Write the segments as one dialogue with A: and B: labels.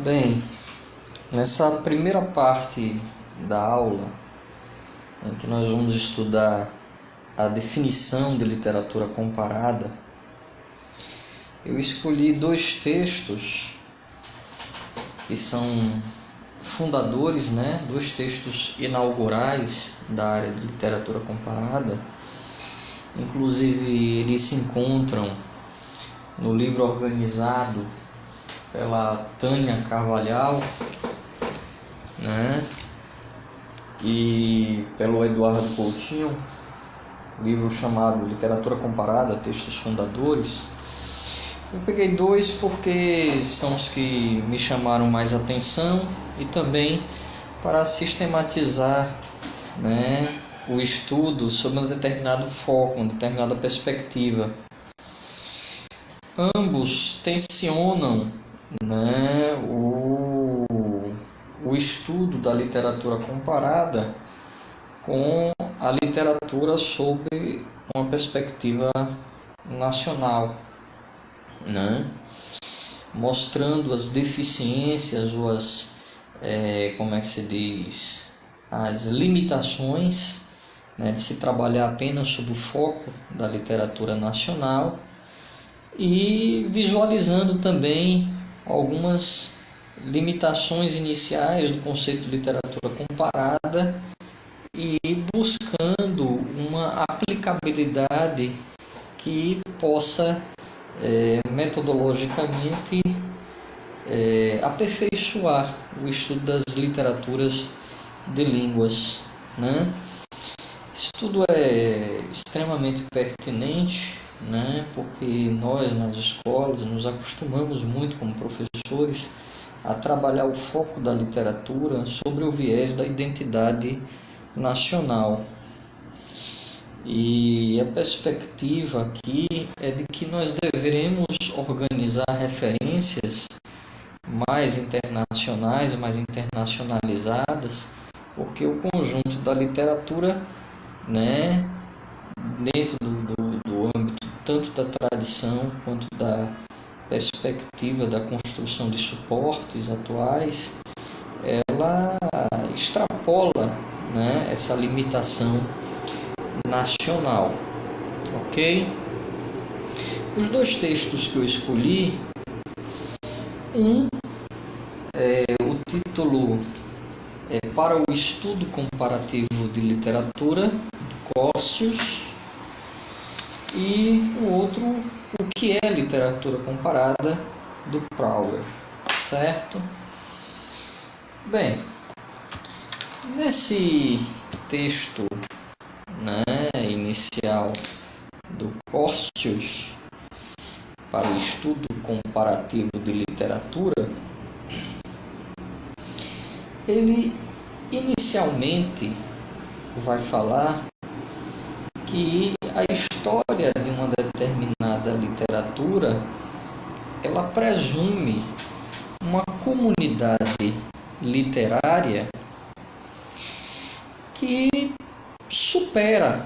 A: Bem, nessa primeira parte da aula, em que nós vamos estudar a definição de literatura comparada, eu escolhi dois textos que são fundadores, dois textos inaugurais da área de literatura comparada. Inclusive, eles se encontram no livro organizado pela Tânia Carvalhal, e pelo Eduardo Coutinho, livro chamado Literatura Comparada, Textos Fundadores. Eu peguei dois porque são os que me chamaram mais atenção e também para sistematizar o estudo sobre um determinado foco, uma determinada perspectiva. Ambos tensionam o estudo da literatura comparada com a literatura sob uma perspectiva nacional, mostrando as deficiências ou as limitações de se trabalhar apenas sob o foco da literatura nacional e visualizando também algumas limitações iniciais do conceito de literatura comparada e buscando uma aplicabilidade que possa metodologicamente aperfeiçoar o estudo das literaturas de línguas. Isso tudo é extremamente pertinente, porque nós nas escolas nos acostumamos muito como professores a trabalhar o foco da literatura sobre o viés da identidade nacional. E a perspectiva aqui é de que nós deveremos organizar referências mais internacionais, mais internacionalizadas, porque o conjunto da literatura, dentro do âmbito tanto da tradição quanto da perspectiva da construção de suportes atuais, ela extrapola essa limitação nacional, ok? Os dois textos que eu escolhi, o título é Para o Estudo Comparativo de Literatura, do Corsius, e o outro, O que é Literatura Comparada, do Brouwer, certo? Bem, nesse texto inicial do Corsius, para o estudo comparativo de literatura, ele inicialmente vai falar que a história de uma determinada literatura, ela presume uma comunidade literária que supera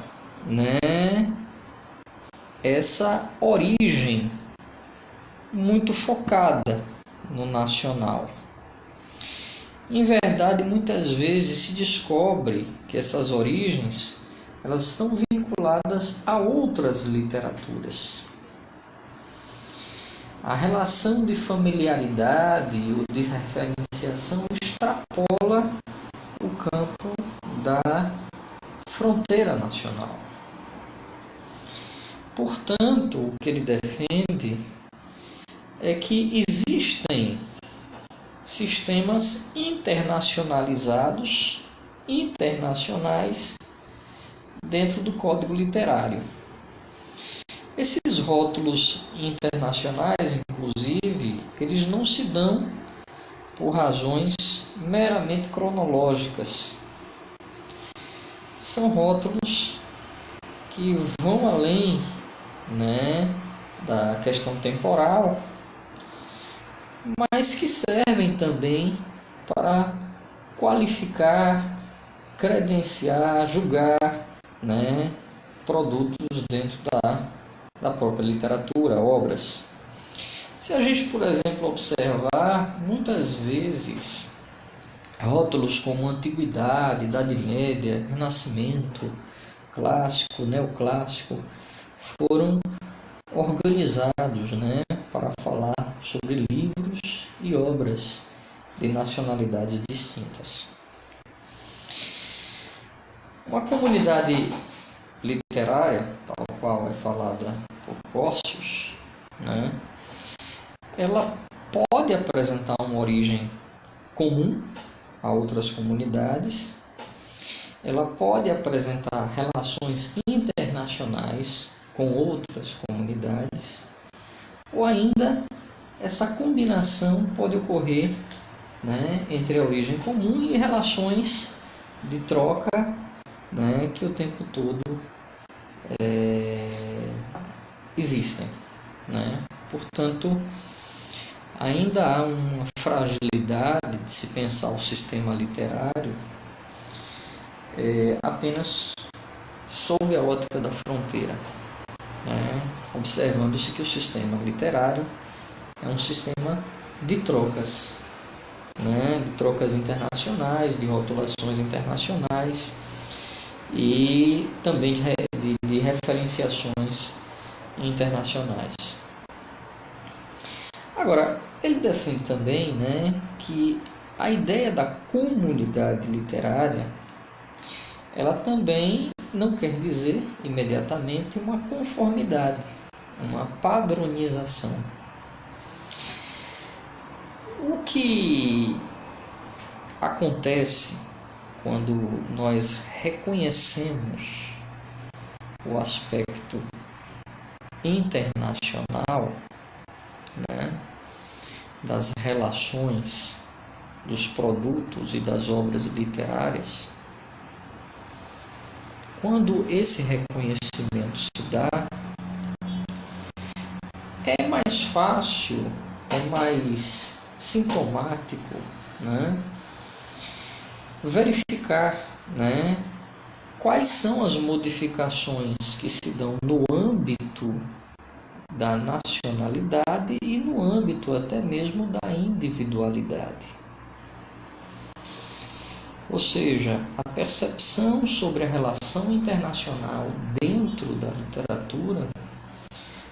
A: essa origem muito focada no nacional. Em verdade, muitas vezes se descobre que essas origens elas estão vinculadas a outras literaturas. A relação de familiaridade ou de referenciação extrapola o campo da fronteira nacional. Portanto, o que ele defende é que existem sistemas internacionalizados, internacionais, dentro do código literário. Esses rótulos internacionais, inclusive, eles não se dão por razões meramente cronológicas. São rótulos que vão além da questão temporal, mas que servem também para qualificar, credenciar, julgar produtos dentro da própria literatura, obras. Se a gente, por exemplo, observar, muitas vezes rótulos como Antiguidade, Idade Média, Renascimento, Clássico, Neoclássico foram organizados, né, para falar sobre livros e obras de nacionalidades distintas. Uma comunidade literária, tal qual é falada por Porcius, né, ela pode apresentar uma origem comum a outras comunidades, ela pode apresentar relações internacionais com outras comunidades, ou ainda essa combinação pode ocorrer, né, entre a origem comum e relações de troca, né, que o tempo todo existem, né? Portanto, ainda há uma fragilidade de se pensar o sistema literário apenas sob a ótica da fronteira, né? Observando-se que o sistema literário é um sistema de trocas, né? De trocas internacionais, de rotulações internacionais e também de referenciações internacionais. Agora, ele defende também, né, que a ideia da comunidade literária, ela também não quer dizer imediatamente uma conformidade, uma padronização. O que acontece quando nós reconhecemos o aspecto internacional, né, das relações dos produtos e das obras literárias, quando esse reconhecimento se dá, é mais fácil, é mais sintomático, né, verificar, né, quais são as modificações que se dão no âmbito da nacionalidade e no âmbito até mesmo da individualidade. Ou seja, a percepção sobre a relação internacional dentro da literatura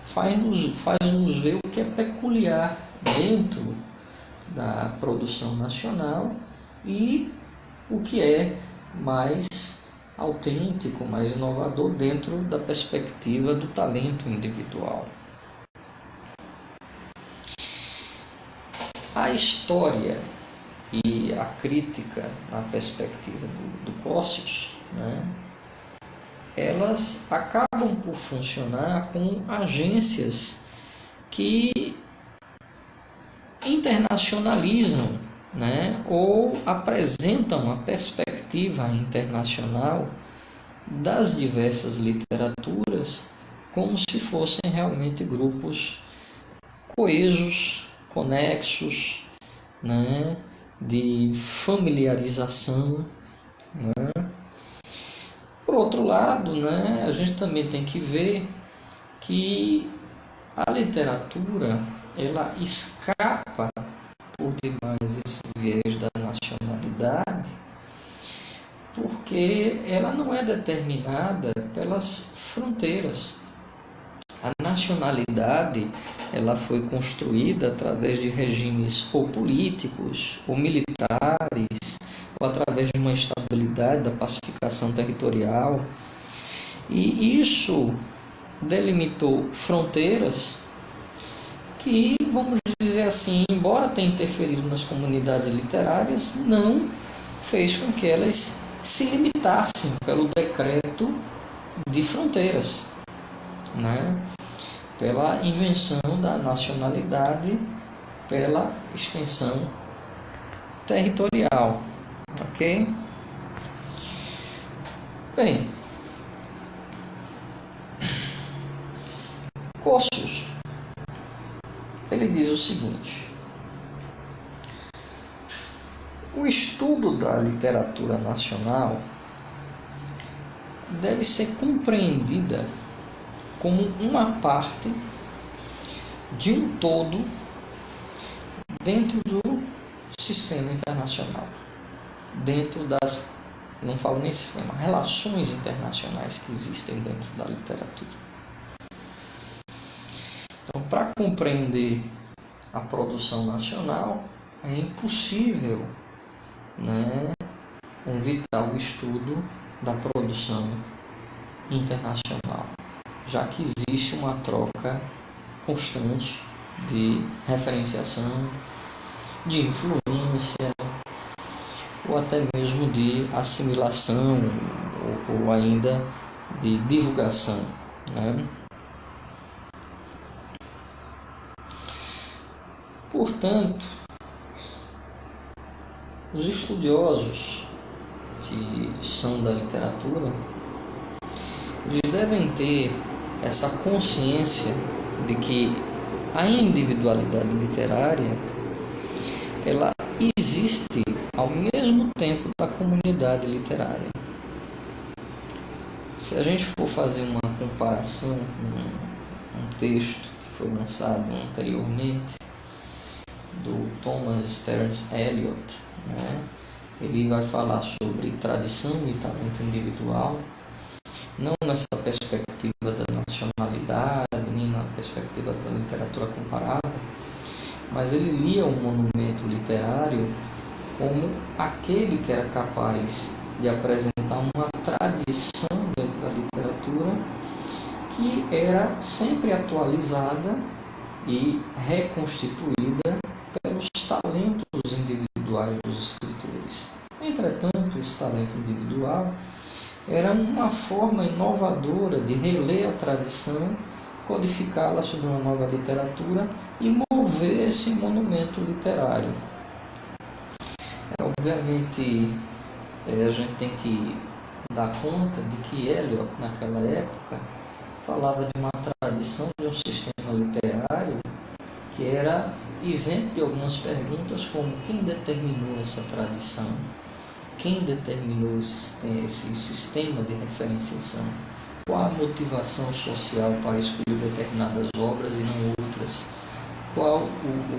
A: faz-nos ver o que é peculiar dentro da produção nacional e o que é mais autêntico, mais inovador dentro da perspectiva do talento individual. A história e a crítica na perspectiva do Porcius, né, elas acabam por funcionar como agências que internacionalizam, né, ou apresentam a perspectiva internacional das diversas literaturas como se fossem realmente grupos coesos, conexos, né, de familiarização, né. Por outro lado, né, a gente também tem que ver que a literatura ela escapa por demais esse viés da nacionalidade, porque ela não é determinada pelas fronteiras. A nacionalidade ela foi construída através de regimes ou políticos ou militares, ou através de uma estabilidade da pacificação territorial, e isso delimitou fronteiras que, vamos dizer assim, embora tenha interferido nas comunidades literárias, não fez com que elas se limitassem pelo decreto de fronteiras, né? Pela invenção da nacionalidade, pela extensão territorial, ok? Bem, Porcius, ele diz o seguinte: o estudo da literatura nacional deve ser compreendida como uma parte de um todo dentro do sistema internacional, dentro das, não falo nem sistema, relações internacionais que existem dentro da literatura. Então, para compreender a produção nacional, é impossível, né, evitar o estudo da produção internacional, já que existe uma troca constante de referenciação, de influência, ou até mesmo de assimilação, ou ainda de divulgação, né? Portanto, os estudiosos que são da literatura, eles devem ter essa consciência de que a individualidade literária, ela existe ao mesmo tempo da comunidade literária. Se a gente for fazer uma comparação com um texto que foi lançado anteriormente, do Thomas Stearns Eliot, né? Ele vai falar sobre tradição e talento individual, não nessa perspectiva da nacionalidade, nem na perspectiva da literatura comparada, mas ele lia o monumento literário como aquele que era capaz de apresentar uma tradição dentro da literatura que era sempre atualizada e reconstituída pelos talentos individuais dos escritores. Entretanto, esse talento individual era uma forma inovadora de reler a tradição, codificá-la sob uma nova literatura e mover esse monumento literário. Obviamente, a gente tem que dar conta de que Eliot, naquela época, falava de uma tradição, de um sistema literário que era isento de algumas perguntas como: quem determinou essa tradição? Quem determinou esse sistema de referenciação? Qual a motivação social para escolher determinadas obras e não outras? Qual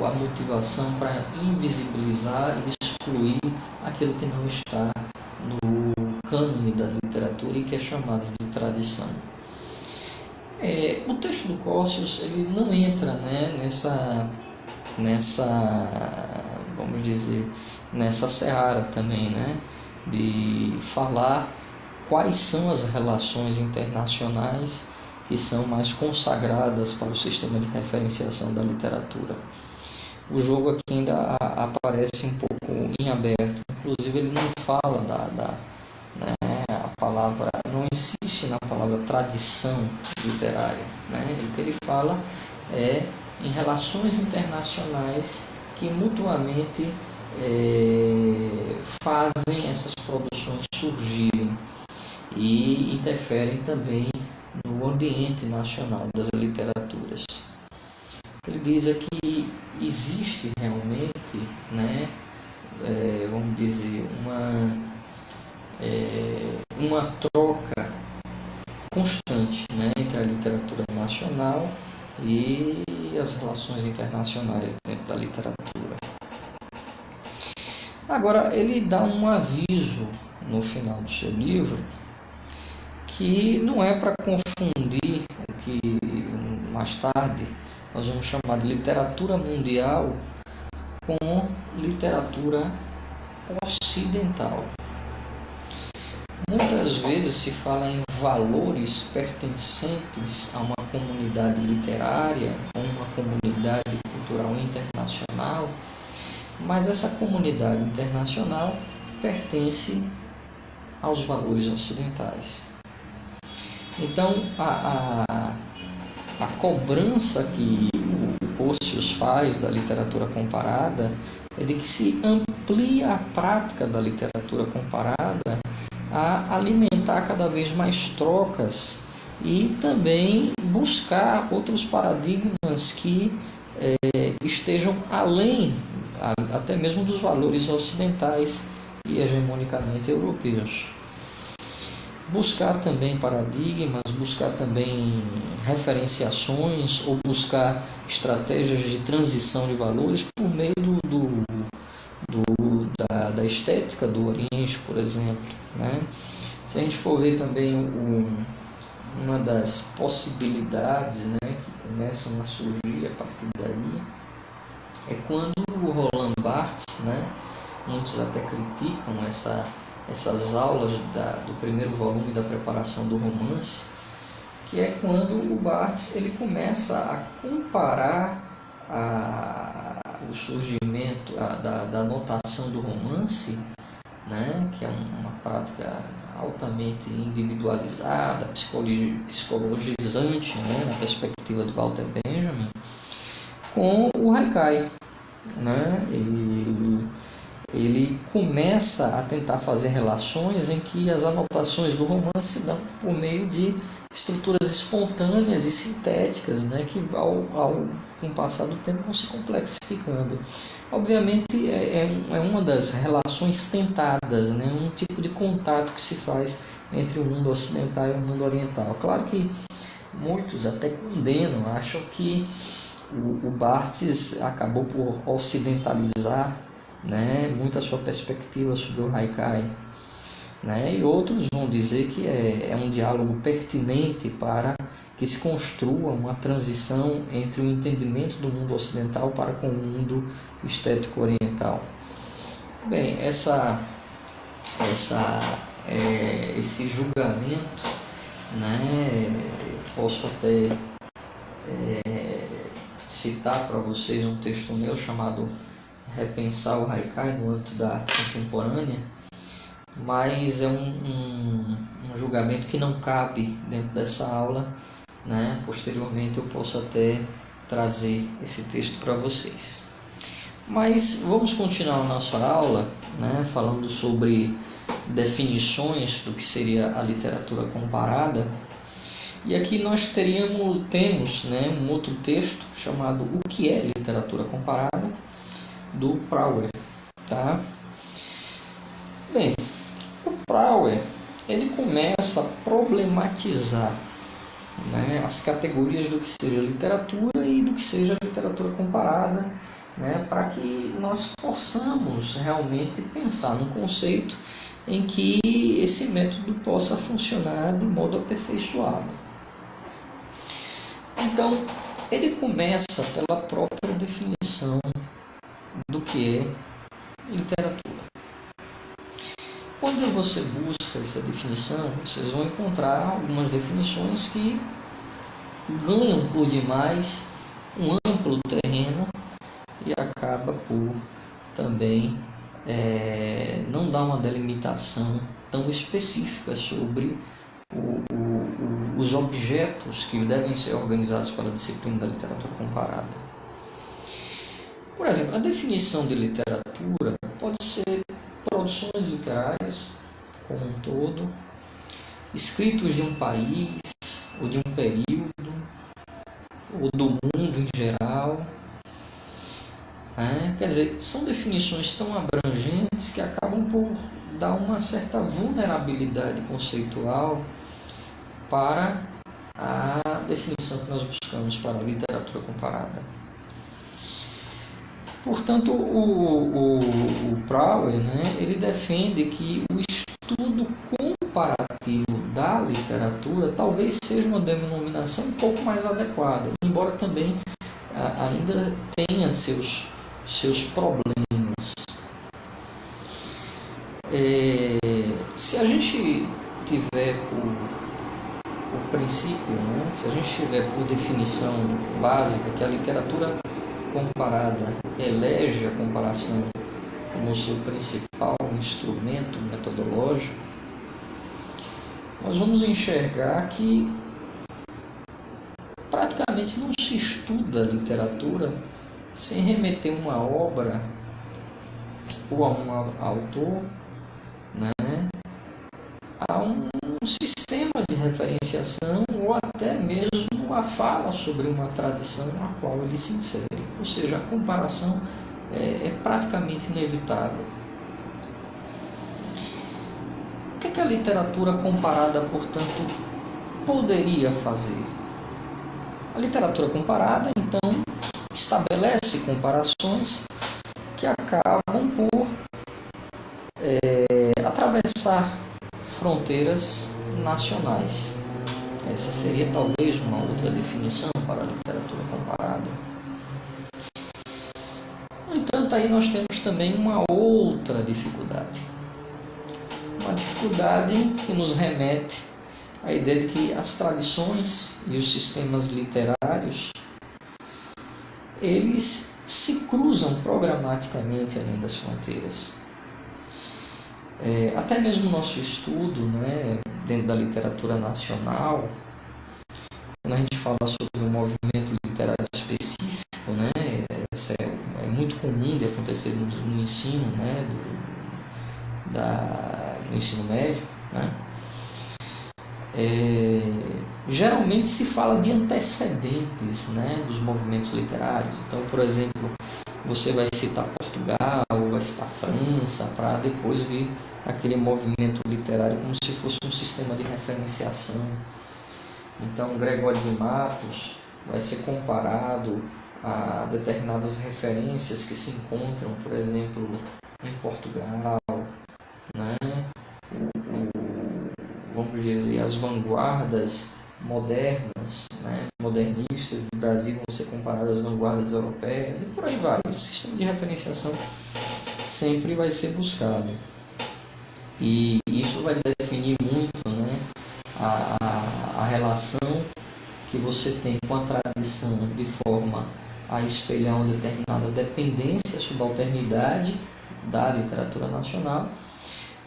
A: a motivação para invisibilizar e excluir aquilo que não está no cânone da literatura e que é chamado de tradição? O texto do Corsius, ele não entra, né, vamos dizer, nessa seara também, né, de falar quais são as relações internacionais que são mais consagradas para o sistema de referenciação da literatura. O jogo aqui ainda aparece um pouco em aberto, inclusive ele não fala a palavra, não insiste na palavra tradição literária, né? O que ele fala é em relações internacionais que mutuamente fazem essas produções surgirem e interferem também no ambiente nacional das literaturas. Ele diz que existe realmente, né, vamos dizer, uma troca constante, né, entre a literatura nacional e as relações internacionais dentro da literatura. Agora, ele dá um aviso no final do seu livro que não é para confundir o que mais tarde nós vamos chamar de literatura mundial com literatura ocidental. Muitas vezes se fala em valores pertencentes a uma comunidade literária ou uma comunidade cultural internacional, mas essa comunidade internacional pertence aos valores ocidentais. Então, a cobrança que o Corsius faz da literatura comparada é de que se amplie a prática da literatura comparada a alimentar cada vez mais trocas e também buscar outros paradigmas que estejam além até mesmo dos valores ocidentais e hegemonicamente europeus. buscar também paradigmas, buscar também referenciações ou buscar estratégias de transição de valores por meio da estética do Oriente, por exemplo, né? Se a gente for ver também uma das possibilidades, né, que começam a surgir a partir daí, é quando o Roland Barthes, né, muitos até criticam essas aulas do primeiro volume da preparação do romance, que é quando o Barthes ele começa a comparar o surgimento da notação do romance, né, que é uma prática altamente individualizada, psicologizante, né, na perspectiva de Walter Benjamin, com o haikai, né? Ele começa a tentar fazer relações em que as anotações do romance se dão por meio de estruturas espontâneas e sintéticas, né, que com o passar do tempo vão se complexificando. Obviamente é uma das relações tentadas, né, um tipo de contato que se faz entre o mundo ocidental e o mundo oriental. Claro que muitos até condenam, acham que o Barthes acabou por ocidentalizar, né, muito a sua perspectiva sobre o haikai, né, e outros vão dizer que é um diálogo pertinente para que se construa uma transição entre o entendimento do mundo ocidental para com o mundo estético oriental. Bem, esse julgamento, né, posso até citar para vocês um texto meu chamado Repensar o Haikai no âmbito da arte contemporânea, mas é um julgamento que não cabe dentro dessa aula, né? Posteriormente eu posso até trazer esse texto para vocês. Mas vamos continuar a nossa aula, né, falando sobre definições do que seria a literatura comparada. E aqui nós temos, né, um outro texto chamado O que é literatura comparada, do Brouwer, tá? Bem, o Brouwer ele começa a problematizar, né, as categorias do que seja literatura e do que seja literatura comparada, né, para que nós possamos realmente pensar num conceito em que esse método possa funcionar de modo aperfeiçoado. Então, ele começa pela própria definição do que é literatura. Quando você busca essa definição, vocês vão encontrar algumas definições que ganham por demais um amplo terreno e acaba por também não dar uma delimitação tão específica sobre os objetos que devem ser organizados pela disciplina da literatura comparada. Por exemplo, a definição de literatura pode ser produções literárias como um todo, escritos de um país ou de um período ou do mundo em geral. Quer dizer, são definições tão abrangentes que acabam por dar uma certa vulnerabilidade conceitual para a definição que nós buscamos para a literatura comparada. Portanto, o Brouwer, né, ele defende que o estudo comparativo da literatura talvez seja uma denominação um pouco mais adequada, embora também ainda tenha seus problemas. Se a gente tiver por princípio, né, se a gente tiver por definição básica que a literatura comparada elege a comparação como seu principal instrumento metodológico, nós vamos enxergar que praticamente não se estuda a literatura sem remeter uma obra ou a um autor, né, a um sistema de referenciação ou até mesmo a fala sobre uma tradição na qual ele se insere. Ou seja, a comparação é praticamente inevitável. que a literatura comparada, portanto, poderia fazer? A literatura comparada, então, estabelece comparações que acabam por atravessar fronteiras nacionais. Essa seria talvez uma outra definição para a literatura comparada. No entanto, aí nós temos também uma outra dificuldade. Uma dificuldade que nos remete à ideia de que as tradições e os sistemas literários eles se cruzam programaticamente além das fronteiras. Até mesmo o nosso estudo, né, dentro da literatura nacional, quando a gente fala sobre um movimento literário específico, né, isso é muito comum de acontecer no ensino, né, no ensino médio, né? Geralmente se fala de antecedentes, né, dos movimentos literários. Então, por exemplo, você vai citar Portugal ou vai citar França para depois vir aquele movimento literário como se fosse um sistema de referenciação. Então, Gregório de Matos vai ser comparado a determinadas referências que se encontram, por exemplo, em Portugal, né? Vamos dizer, as vanguardas modernas, né, modernistas do Brasil vão ser comparadas às vanguardas europeias e por aí vai. Esse sistema de referenciação sempre vai ser buscado. E isso vai definir muito, né, a relação que você tem com a tradição de forma a espelhar uma determinada dependência, subalternidade da literatura nacional,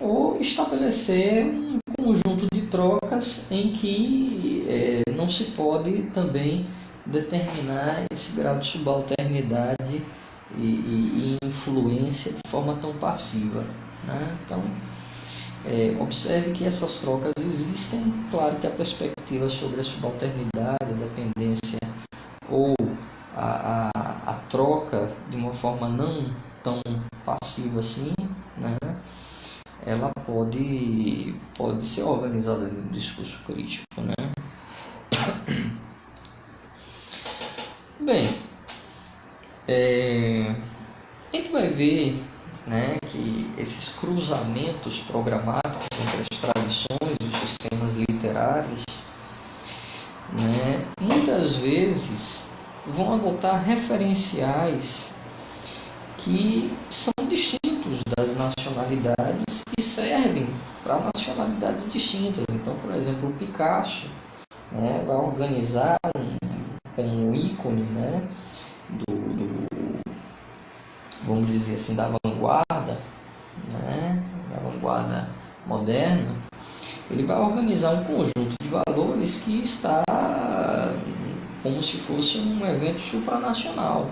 A: ou estabelecer um conjunto de trocas em que não se pode também determinar esse grau de subalternidade e influência de forma tão passiva, né? Então, observe que essas trocas existem. Claro que a perspectiva sobre a subalternidade, a dependência ou a troca de uma forma não tão passiva assim, né? Ela pode ser organizada no discurso crítico, né? Bem, a gente vai ver, né, que esses cruzamentos programáticos entre as tradições e os sistemas literários, né, muitas vezes vão adotar referenciais que são distintos das nacionalidades e servem para nacionalidades distintas. Então, por exemplo, o Picasso, né, vai organizar como ícone, né, vamos dizer assim, da vanguarda, né, da vanguarda moderna. Ele vai organizar um conjunto de valores que está como se fosse um evento supranacional,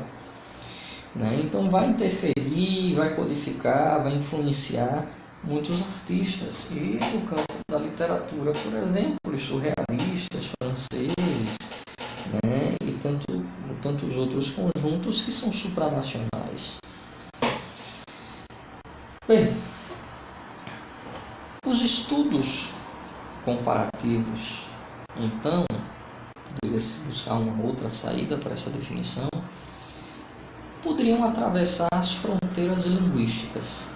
A: né? Então vai interferir, vai codificar, vai influenciar muitos artistas. E no campo da literatura, por exemplo, os surrealistas franceses, né? E tantos outros conjuntos que são supranacionais. Bem, os estudos comparativos, então, poderia-se buscar uma outra saída para essa definição, poderiam atravessar as fronteiras linguísticas,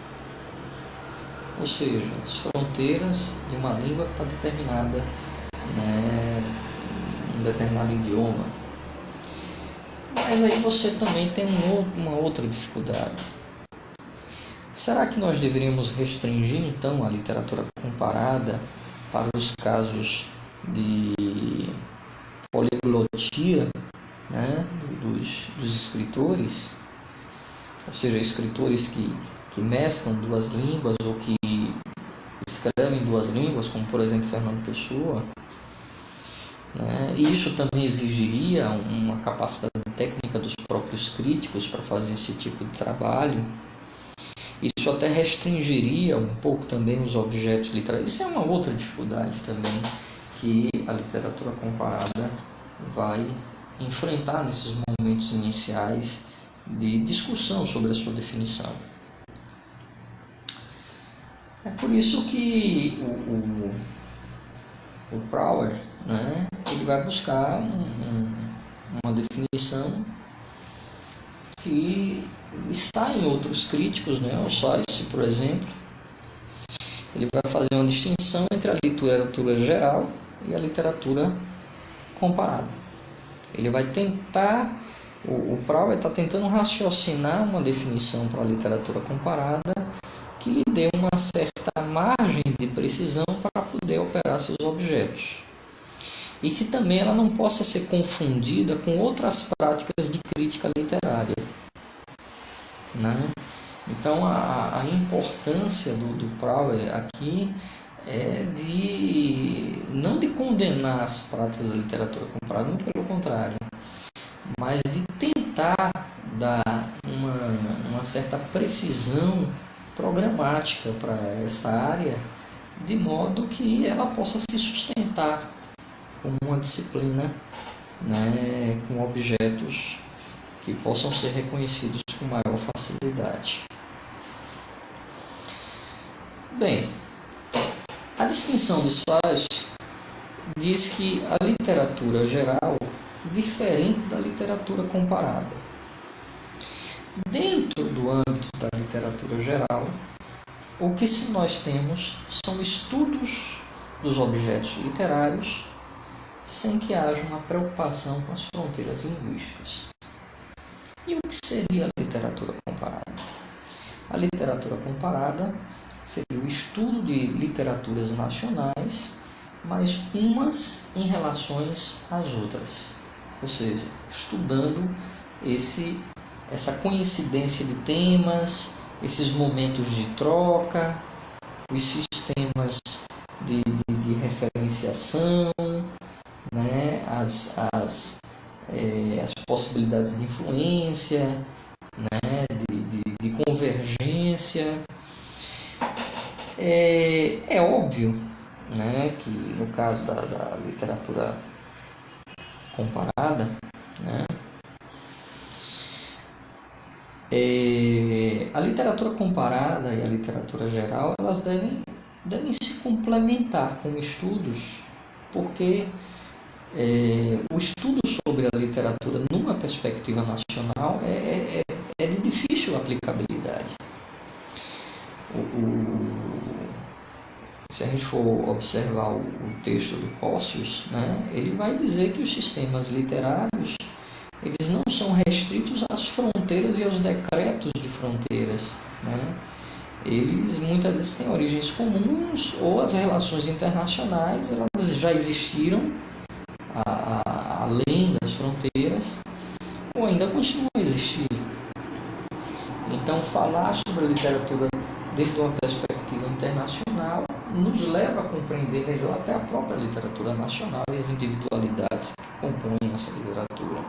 A: ou seja, as fronteiras de uma língua que está determinada, né, em um determinado idioma. Mas aí você também tem uma outra dificuldade. Será que nós deveríamos restringir então a literatura comparada para os casos de poliglotia, né, dos escritores, ou seja, escritores que mesclam duas línguas ou que escrevem duas línguas, como por exemplo Fernando Pessoa, né? E isso também exigiria uma capacidade técnica dos próprios críticos para fazer esse tipo de trabalho. Isso até restringiria um pouco também os objetos literários. Isso é uma outra dificuldade também que a literatura comparada vai enfrentar nesses momentos iniciais de discussão sobre a sua definição. É por isso que o Brouwer, né, ele vai buscar uma definição que está em outros críticos, né, o Sayce, por exemplo. Ele vai fazer uma distinção entre a literatura geral e a literatura comparada. Ele vai tentar, o Brouwer está tentando raciocinar uma definição para a literatura comparada que lhe dê uma certa margem de precisão para poder operar seus objetos. E que também ela não possa ser confundida com outras práticas de crítica literária, né? Então a importância do Brouwer aqui é não de condenar as práticas da literatura comparada, muito pelo contrário, mas de tentar dar uma certa precisão programática para essa área, de modo que ela possa se sustentar como uma disciplina, né, com objetos que possam ser reconhecidos com maior facilidade. Bem, a distinção de Sayce diz que a literatura geral é diferente da literatura comparada. Dentro do âmbito da literatura geral, o que nós temos são estudos dos objetos literários sem que haja uma preocupação com as fronteiras linguísticas. E o que seria a literatura comparada? A literatura comparada seria o estudo de literaturas nacionais, mas umas em relações às outras. Ou seja, estudando essa coincidência de temas, esses momentos de troca, os sistemas de referenciação, né, as possibilidades de influência, né, de convergência. É óbvio, né, que no caso da literatura comparada, né, a literatura comparada e a literatura geral, elas devem se complementar como estudos, porque o estudo sobre a literatura numa perspectiva nacional é de difícil aplicabilidade. Se a gente for observar o texto do Pocius, né, ele vai dizer que os sistemas literários eles não são restritos às fronteiras e aos decretos de fronteiras, né? Eles muitas vezes têm origens comuns, ou as relações internacionais elas já existiram além das fronteiras, ou ainda continuam a existir. Então, falar sobre a literatura dentro de uma perspectiva internacional nos leva a compreender melhor até a própria literatura nacional e as individualidades que compõem essa literatura.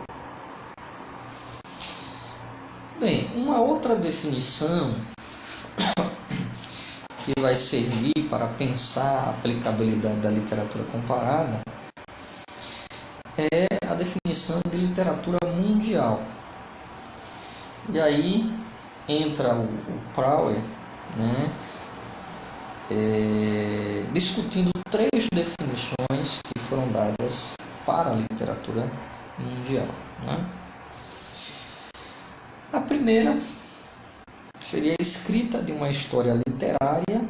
A: Bem, uma outra definição que vai servir para pensar a aplicabilidade da literatura comparada é a definição de literatura mundial. E aí entra o Brouwer, né, discutindo três definições que foram dadas para a literatura mundial, né? A primeira seria a escrita de uma história literária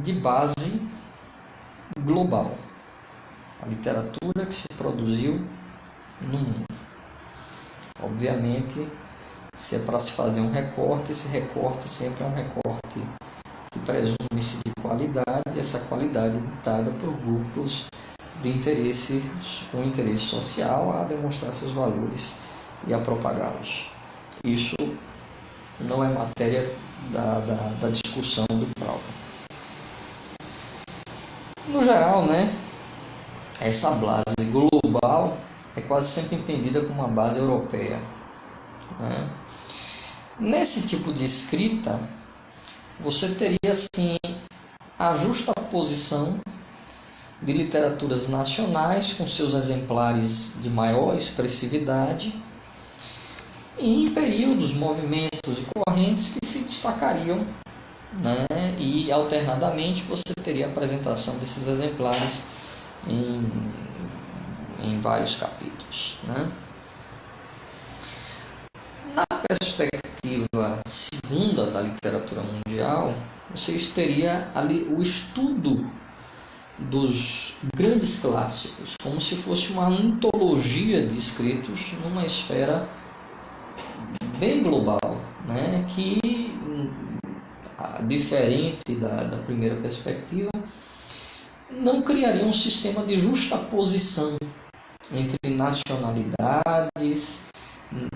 A: de base global. A literatura que se produziu no mundo. Obviamente, se é para se fazer um recorte, esse recorte sempre é um recorte que presume-se de qualidade, e essa qualidade dada por grupos de interesse, com interesse social, a demonstrar seus valores e a propagá-los. Isso não é matéria da discussão do Brouwer. No geral, né, essa base global é quase sempre entendida como uma base europeia, né? Nesse tipo de escrita, você teria assim a justaposição de literaturas nacionais com seus exemplares de maior expressividade e em períodos, movimentos e correntes que se destacariam né? E alternadamente você teria a apresentação desses exemplares em vários capítulos, né? Na perspectiva segunda da literatura mundial, vocês teriam ali o estudo dos grandes clássicos, como se fosse uma antologia de escritos numa esfera bem global, né? Que, diferente da primeira perspectiva, não criaria um sistema de justaposição entre nacionalidades,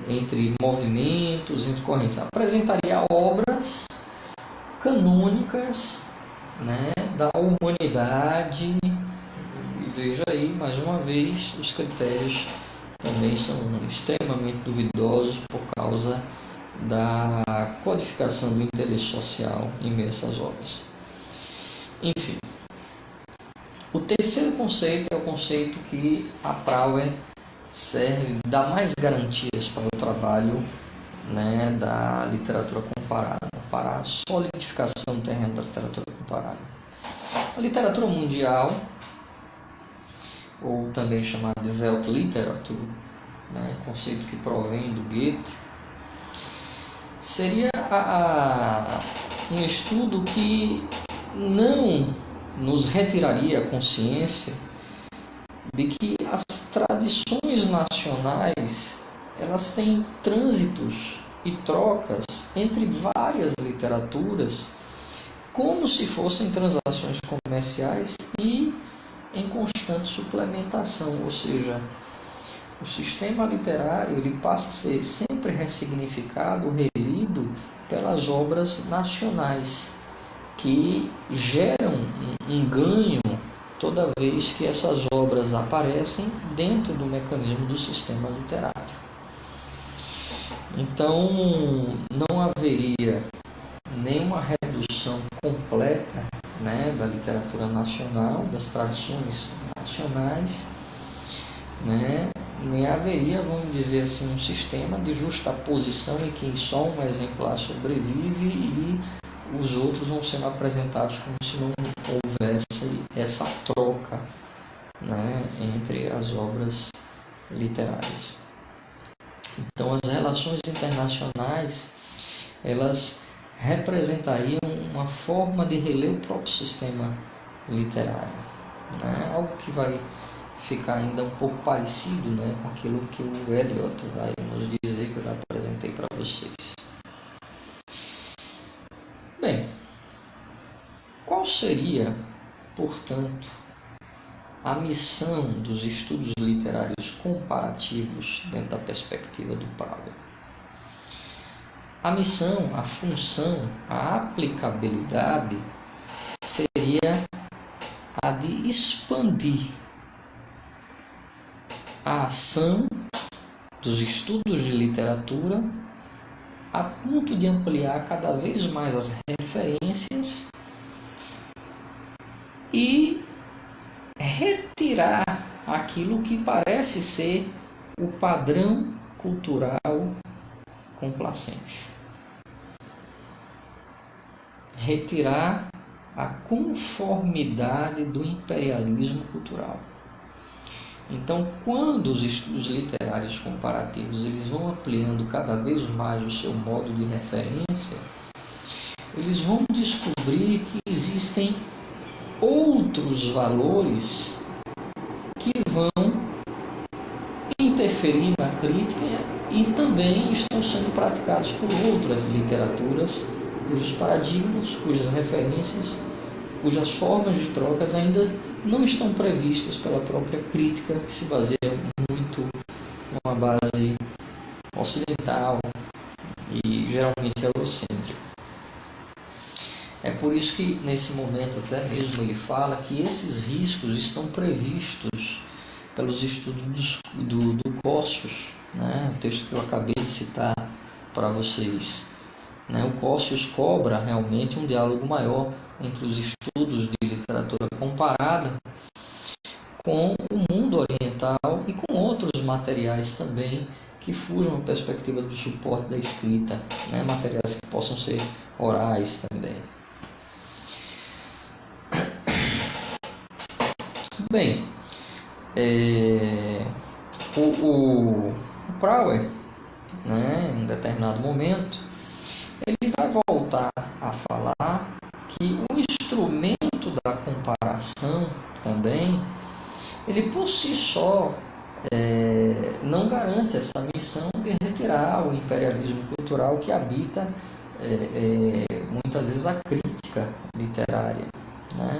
A: entre movimentos, entre correntes. Apresentaria obras canônicas, né, da humanidade. E veja aí, mais uma vez, os critérios também são extremamente duvidosos por causa da codificação do interesse social em meio a essas obras. Enfim, o terceiro conceito é o conceito que a Prauer serve, dá mais garantias para o trabalho, né, da literatura comparada, para a solidificação do terreno da literatura comparada. A literatura mundial, ou também chamada de Weltliteratur, né, conceito que provém do Goethe, seria um estudo que não nos retiraria a consciência de que as tradições nacionais, elas têm trânsitos e trocas entre várias literaturas, como se fossem transações comerciais e em constante suplementação, ou seja, o sistema literário ele passa a ser sempre ressignificado, relido pelas obras nacionais, que geram um ganho toda vez que essas obras aparecem dentro do mecanismo do sistema literário. Então, não haveria nenhuma redução completa, né, da literatura nacional, das tradições nacionais, né, nem haveria, vamos dizer assim, um sistema de justaposição em que só um exemplar sobrevive e os outros vão sendo apresentados como se não houvesse essa troca, né, entre as obras literárias. Então, as relações internacionais, elas representariam uma forma de reler o próprio sistema literário, né? Algo que vai ficar ainda um pouco parecido, né, com aquilo que o Eliot vai nos dizer, que eu já apresentei para vocês. Bem, qual seria, portanto, a missão dos estudos literários comparativos dentro da perspectiva do Prauer? A missão, a função, a aplicabilidade seria a de expandir a ação dos estudos de literatura a ponto de ampliar cada vez mais as referências e retirar aquilo que parece ser o padrão cultural complacente. Retirar a conformidade do imperialismo cultural. Então, quando os estudos literários comparativos eles vão ampliando cada vez mais o seu modo de referência, eles vão descobrir que existem outros valores que vão interferir na crítica e também estão sendo praticados por outras literaturas, cujos paradigmas, cujas referências, cujas formas de trocas ainda não estão previstas pela própria crítica, que se baseia muito numa base ocidental e geralmente eurocêntrica. É por isso que nesse momento até mesmo ele fala que esses riscos estão previstos pelos estudos do Corsius, né? O texto que eu acabei de citar para vocês. O Corsius cobra realmente um diálogo maior entre os estudos de literatura comparada com o mundo oriental e com outros materiais também que fujam da perspectiva do suporte da escrita, né? Materiais que possam ser orais também. Bem, o Brouwer, né, em um determinado momento, ele vai voltar a falar que o instrumento da comparação também, ele por si só não garante essa missão de retirar o imperialismo cultural que habita muitas vezes a crítica literária, né?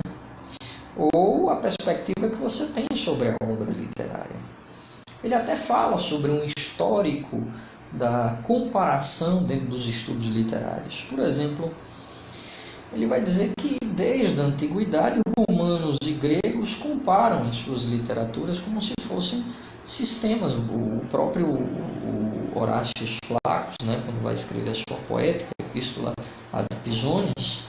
A: Ou a perspectiva que você tem sobre a obra literária. Ele até fala sobre um histórico da comparação dentro dos estudos literários. Por exemplo, ele vai dizer que desde a antiguidade, romanos e gregos comparam em suas literaturas como se fossem sistemas. O próprio Horácio Flacos, né, quando vai escrever a sua poética, Epístola ad Pisones,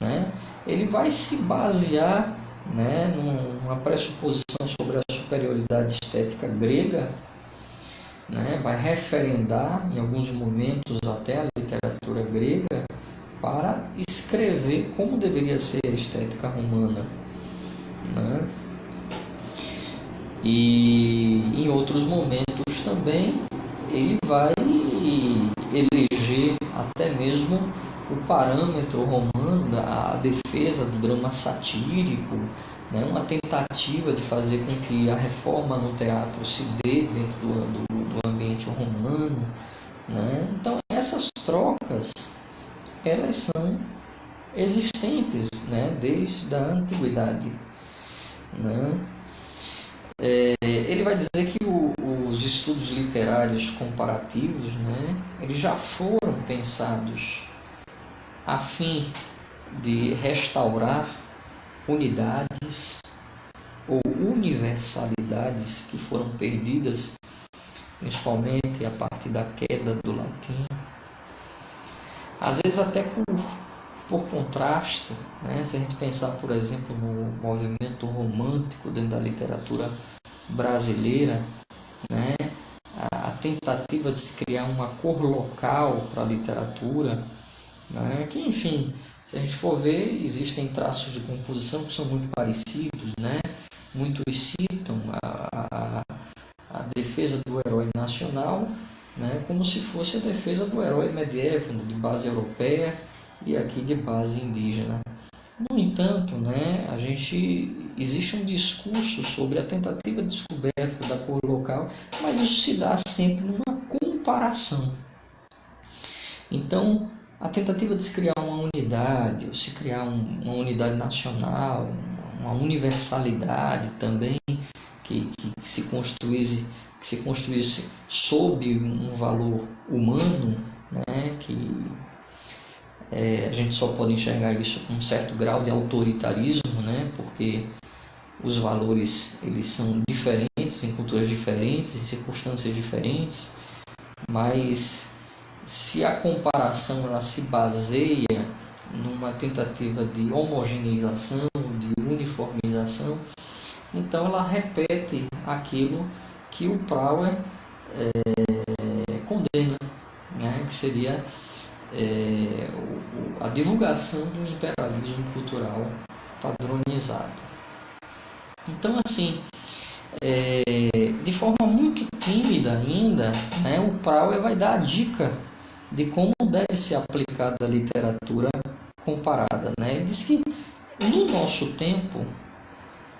A: né, ele vai se basear, né, numa pressuposição sobre a superioridade estética grega, né, vai referendar em alguns momentos até a literatura grega para escrever como deveria ser a estética romana, né? E em outros momentos também ele vai eleger até mesmo o parâmetro romano da defesa do drama satírico, né? Uma tentativa de fazer com que a reforma no teatro se dê dentro do ambiente romano, né? Então essas trocas, elas são existentes, né, desde a antiguidade, né? Ele vai dizer que os estudos literários comparativos, né, eles já foram pensados a fim de restaurar unidades ou universalidades que foram perdidas, principalmente a partir da queda do latim. Às vezes até por contraste, né? Se a gente pensar, por exemplo, no movimento romântico dentro da literatura brasileira, né? A tentativa de se criar uma cor local para a literatura, né? Que, enfim, se a gente for ver, existem traços de composição que são muito parecidos, né? Muitos citam a defesa do herói nacional, né, como se fosse a defesa do herói medieval, de base europeia e aqui de base indígena. No entanto, né, existe um discurso sobre a tentativa de descoberta da cor local, mas isso se dá sempre numa comparação. Então, a tentativa de se criar uma unidade, ou se criar uma unidade nacional, uma universalidade também, que se construísse sob um valor humano, né, que a gente só pode enxergar isso com um certo grau de autoritarismo, né, porque os valores eles são diferentes em culturas diferentes, em circunstâncias diferentes, mas se a comparação ela se baseia numa tentativa de homogeneização, de uniformização, então ela repete aquilo que o Brouwer condena, né? Que seria a divulgação do imperialismo cultural padronizado. Então, assim, de forma muito tímida ainda, né, o Brouwer vai dar a dica de como deve ser aplicada a literatura comparada, né? Ele diz que no nosso tempo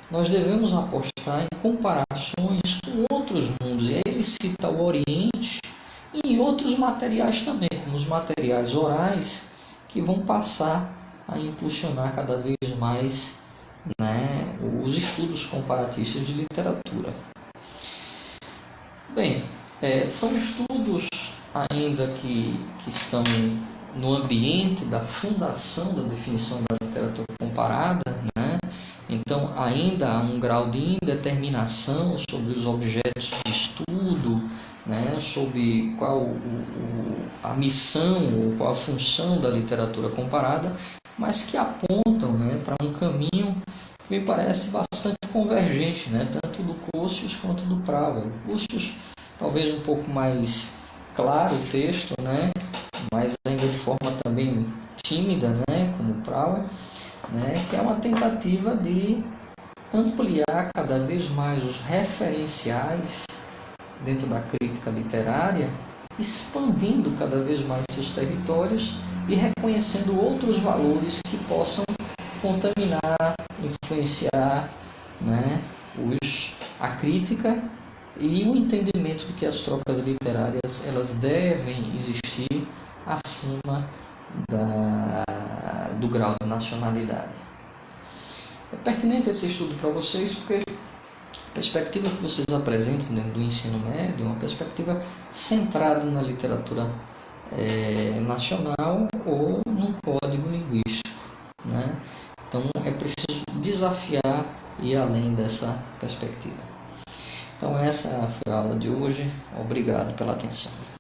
A: nós devemos apostar em comparações com outros mundos. E aí ele cita o Oriente e outros materiais também, como os materiais orais, que vão passar a impulsionar cada vez mais, né, os estudos comparatistas de literatura. Bem, são estudos ainda que estão no ambiente da fundação da definição da literatura comparada, né? Então ainda há um grau de indeterminação sobre os objetos de estudo, né? Sobre qual a missão ou qual a função da literatura comparada, mas que apontam, né, para um caminho que me parece bastante convergente, né? Tanto do Cossius quanto do Brouwer. O Cossius talvez um pouco mais claro o texto, né? Mas ainda de forma também tímida, né? Como o Brouwer, né? Que é uma tentativa de ampliar cada vez mais os referenciais dentro da crítica literária, expandindo cada vez mais seus territórios e reconhecendo outros valores que possam contaminar, influenciar, né, a crítica e o entendimento de que as trocas literárias elas devem existir acima do grau de nacionalidade. É pertinente esse estudo para vocês porque a perspectiva que vocês apresentam dentro do ensino médio é uma perspectiva centrada na literatura nacional ou num código linguístico, né? Então é preciso desafiar e ir além dessa perspectiva. Então essa foi a aula de hoje. Obrigado pela atenção.